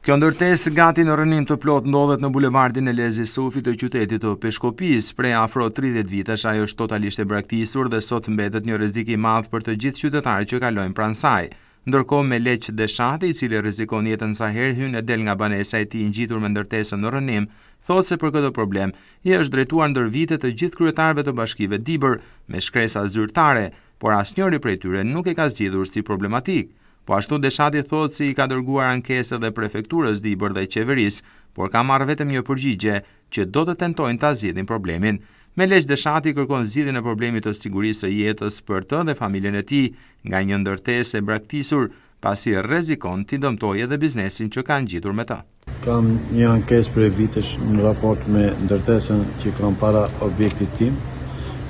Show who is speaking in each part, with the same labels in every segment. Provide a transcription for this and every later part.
Speaker 1: Kjo ndërtesë gati në rënim të plot ndodhet në bulevardin e Lezi Sufi të qytetit të Peshkopis. Prej afro 30 vitesh ajo është totalisht e braktisur dhe sot mbetet një rrezik i madh për të gjithë qytetarët që kalojnë pranë saj. Ndërkohë Meleq Deshati, i cili rrezikon jetën sa herë hyn e del nga banesa e tij ngjitur me ndërtesën në rënim, thotë se për këtë problem i është drejtuar ndër vite të gjithë kryetarëve të bashkive Dibër me shkresa zyrtare, por asnjëri prej tyre nuk e ka zgjidhur si problematik. Po ashtu Deshati thotë se i ka dërguar ankesë edhe prefekturës Dibër dhe qeverisë, por ka marrë vetëm një përgjigje që do të tentojnë ta zgjidhin problemin. Meleq Deshati kërkon zgjidhjen e problemit të sigurisë së jetës për të dhe familjen e tij nga një ndërtesë e braktisur, pasi rrezikon t'i dëmtojë edhe biznesin që ka ngjitur me të.
Speaker 2: Kam një ankesë për vitesh në raport me ndërtesën që kam para objektit tim,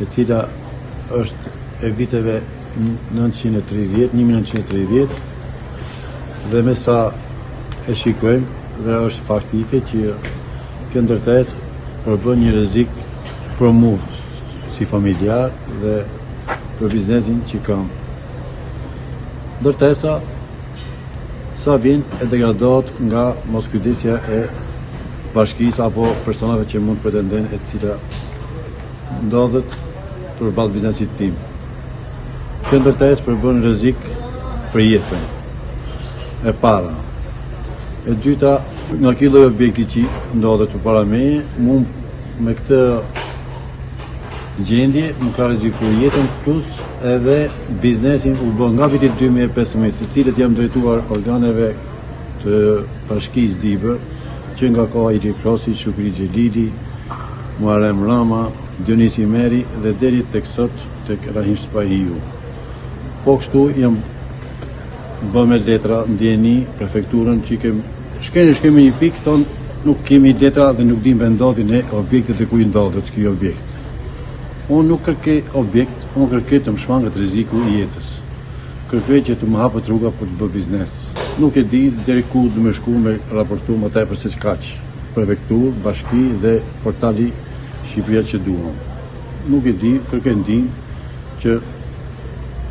Speaker 2: e cila është e viteve 1930 dhe me sa e shikojmë dhe është faktike që kjo ndërtesë përbën një rrezik për mua si familjar dhe për biznesin që kam. Ndërtesa sa vjen e degradohet nga moskujdesja e bashkisë apo personave që mund pretendojnë e cila ndodhet përballë biznesit tim. Kjo ndërtesë përbën rrezik për jetën e para. E dyta, nga ky lloj objekti që ndodhet përpara meje, me këtë gjendje më ka rrezikuar jetën plus edhe biznesin u bë nga viti 2015, të cilët jam drejtuar organeve të bashkisë Dibër, që nga koha Ili Krosi, Shukri Xhelili, Muharrem Rama, Dionisi Meri dhe deri tek sot tek Rahim Spahiu. Po kështu jam bë me letra ndjeni prefekturën që shkemi një pikë, thonë nuk kemi letra dhe nuk dim vendodhin e objektet e ku i ndodhet ky objekt. Unë nuk kërkej objekt, unë kërkej të më shmangët rreziku i jetës. Kërkej që të më hapët rruga për të bërë biznes. Nuk e di deri ku do më shku me raportu më tepër se çkaq. Prefekturë, bashki dhe portali Shqipëria që duam. Nuk e di, kërkej ndihmë që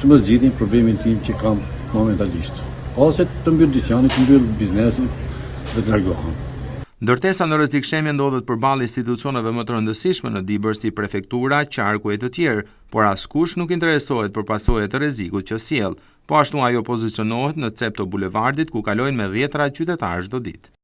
Speaker 2: të më zgjidhin problemin tim që kam momentalisht. Ose të mbyll dyqanin, të mbyll biznesin dhe të largohem.
Speaker 1: Ndërtesa në rrezik shemje ndodhet përballë institucioneve më të rëndësishme në Dibër si prefektura, qarku e të tjerë, por askush nuk interesohet për pasojat e rrezikut që sjell. Po ashtu ajo pozicionohet në cep të bulevardit ku kalojnë me dhjetra qytetarë çdo ditë.